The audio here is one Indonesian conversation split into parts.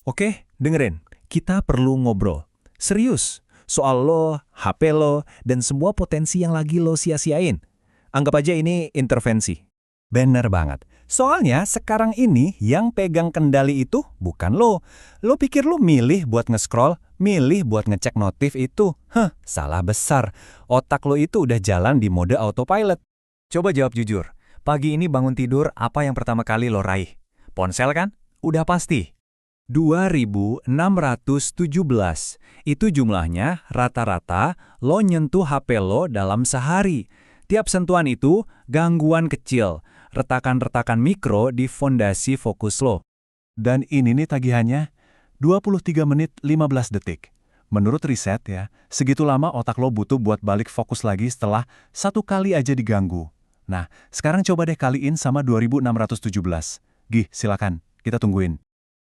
Oke, dengerin. Kita perlu ngobrol. Serius. Soal lo, HP lo, dan semua potensi yang lagi lo sia-siain. Anggap aja ini intervensi. Bener banget. Soalnya sekarang ini yang pegang kendali itu bukan lo. Lo pikir lo milih buat nge-scroll, milih buat ngecek notif itu? Salah besar. Otak lo itu udah jalan di mode autopilot. Coba jawab jujur. Pagi ini bangun tidur, apa yang pertama kali lo raih? Ponsel kan? Udah pasti. 2.617. Itu jumlahnya rata-rata lo nyentuh HP lo dalam sehari. Tiap sentuhan itu gangguan kecil, retakan-retakan mikro di fondasi fokus lo. Dan ini nih tagihannya, 23 menit 15 detik. Menurut riset ya, segitu lama otak lo butuh buat balik fokus lagi setelah satu kali aja diganggu. Nah, sekarang coba deh kaliin sama 2617. Gih, silakan, kita tungguin.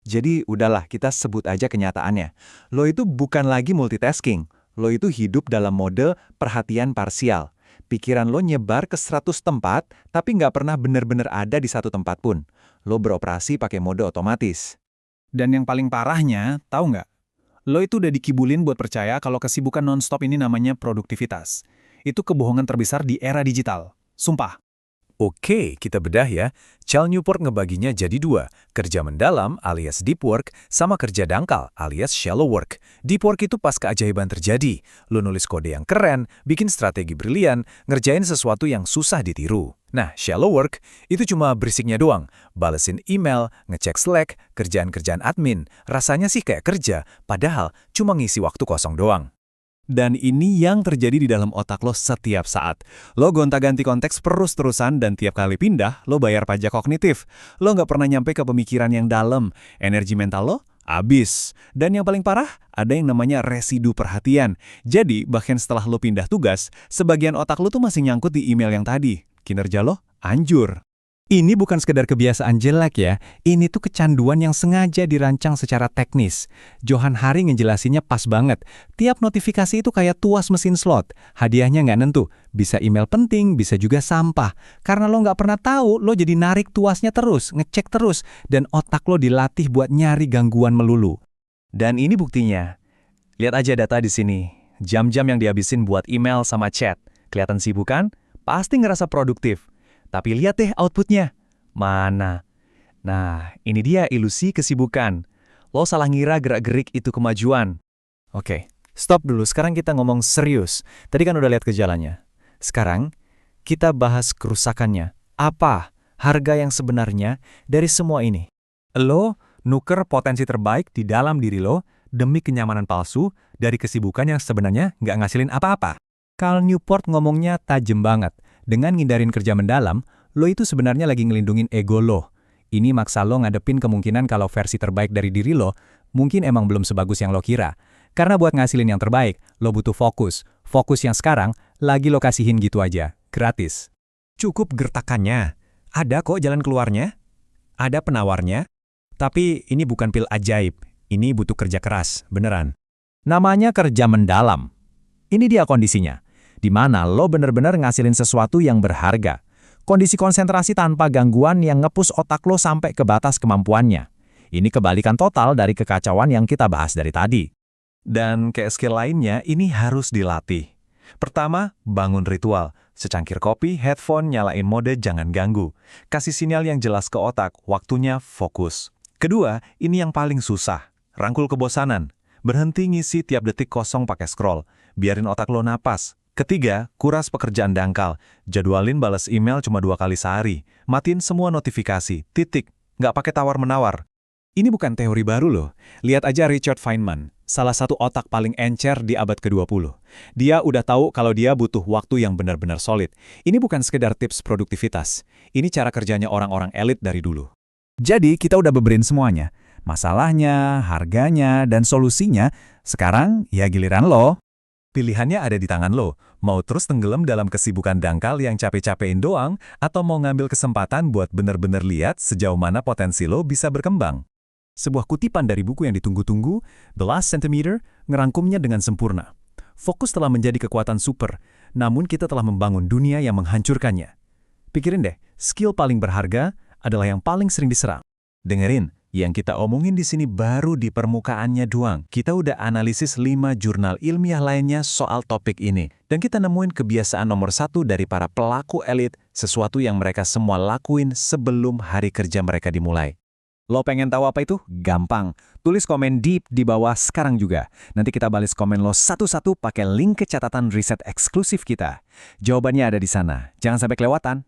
Jadi udahlah, kita sebut aja kenyataannya. Lo itu bukan lagi multitasking. Lo itu hidup dalam mode perhatian parsial. Pikiran lo nyebar ke 100 tempat, tapi nggak pernah benar-benar ada di satu tempat pun. Lo beroperasi pakai mode otomatis. Dan yang paling parahnya, tahu nggak? Lo itu udah dikibulin buat percaya kalau kesibukan nonstop ini namanya produktivitas. Itu kebohongan terbesar di era digital. Sumpah. Oke, kita bedah ya. Cal Newport ngebaginya jadi dua, kerja mendalam alias deep work sama kerja dangkal alias shallow work. Deep work itu pas keajaiban terjadi. Lo nulis kode yang keren, bikin strategi brilian, ngerjain sesuatu yang susah ditiru. Nah, shallow work itu cuma berisiknya doang. Balesin email, ngecek Slack, kerjaan-kerjaan admin. Rasanya sih kayak kerja, padahal cuma ngisi waktu kosong doang. Dan ini yang terjadi di dalam otak lo setiap saat. Lo gonta-ganti konteks terus-terusan dan tiap kali pindah, lo bayar pajak kognitif. Lo nggak pernah nyampe ke pemikiran yang dalam. Energi mental lo habis. Dan yang paling parah, ada yang namanya residu perhatian. Jadi, bahkan setelah lo pindah tugas, sebagian otak lo tuh masih nyangkut di email yang tadi. Kinerja lo anjur. Ini bukan sekedar kebiasaan jelek ya, ini tuh kecanduan yang sengaja dirancang secara teknis. Johan Hari ngejelasinnya pas banget. Tiap notifikasi itu kayak tuas mesin slot. Hadiahnya nggak nentu, bisa email penting, bisa juga sampah. Karena lo nggak pernah tahu, lo jadi narik tuasnya terus, ngecek terus, dan otak lo dilatih buat nyari gangguan melulu. Dan ini buktinya. Lihat aja data di sini. Jam-jam yang dihabisin buat email sama chat. Kelihatan sibuk kan? Pasti ngerasa produktif. Tapi lihat deh outputnya. Mana? Nah, ini dia ilusi kesibukan. Lo salah ngira gerak-gerik itu kemajuan. Oke, stop dulu. Sekarang kita ngomong serius. Tadi kan udah lihat gejalanya. Sekarang, kita bahas kerusakannya. Apa harga yang sebenarnya dari semua ini? Lo nuker potensi terbaik di dalam diri lo demi kenyamanan palsu dari kesibukan yang sebenarnya nggak ngasilin apa-apa. Cal Newport ngomongnya tajam banget. Dengan ngindarin kerja mendalam, lo itu sebenarnya lagi ngelindungin ego lo. Ini maksa lo ngadepin kemungkinan kalau versi terbaik dari diri lo mungkin emang belum sebagus yang lo kira. Karena buat ngasilin yang terbaik, lo butuh fokus. Fokus yang sekarang lagi lo kasihin gitu aja, gratis. Cukup gertakannya. Ada kok jalan keluarnya. Ada penawarnya. Tapi ini bukan pil ajaib. Ini butuh kerja keras, beneran. Namanya kerja mendalam. Ini dia kondisinya. Di mana lo bener-bener ngasilin sesuatu yang berharga. Kondisi konsentrasi tanpa gangguan yang ngepus otak lo sampai ke batas kemampuannya. Ini kebalikan total dari kekacauan yang kita bahas dari tadi. Dan kayak skill lainnya, ini harus dilatih. Pertama, bangun ritual. Secangkir kopi, headphone, nyalain mode jangan ganggu. Kasih sinyal yang jelas ke otak, waktunya fokus. Kedua, ini yang paling susah. Rangkul kebosanan. Berhenti ngisi tiap detik kosong pakai scroll. Biarin otak lo napas. Ketiga, kuras pekerjaan dangkal. Jadwalin balas email cuma 2 kali sehari. Matiin semua notifikasi. Titik. Nggak pakai tawar-menawar. Ini bukan teori baru loh. Lihat aja Richard Feynman, salah satu otak paling encer di abad ke-20. Dia udah tahu kalau dia butuh waktu yang benar-benar solid. Ini bukan sekedar tips produktivitas. Ini cara kerjanya orang-orang elit dari dulu. Jadi kita udah beberin semuanya. Masalahnya, harganya, dan solusinya. Sekarang ya giliran lo. Pilihannya ada di tangan lo, mau terus tenggelam dalam kesibukan dangkal yang capek-capekin doang, atau mau ngambil kesempatan buat bener-bener lihat sejauh mana potensi lo bisa berkembang. Sebuah kutipan dari buku yang ditunggu-tunggu, The Last Centimeter, ngerangkumnya dengan sempurna. Fokus telah menjadi kekuatan super, namun kita telah membangun dunia yang menghancurkannya. Pikirin deh, skill paling berharga adalah yang paling sering diserang. Dengerin, Yang kita omongin di sini baru di permukaannya doang. Kita udah analisis 5 jurnal ilmiah lainnya soal topik ini. Dan kita nemuin kebiasaan nomor 1 dari para pelaku elit, sesuatu yang mereka semua lakuin sebelum hari kerja mereka dimulai. Lo pengen tahu apa itu? Gampang. Tulis komen di bawah sekarang juga. Nanti kita balas komen lo satu-satu pakai link ke catatan riset eksklusif kita. Jawabannya ada di sana. Jangan sampai kelewatan.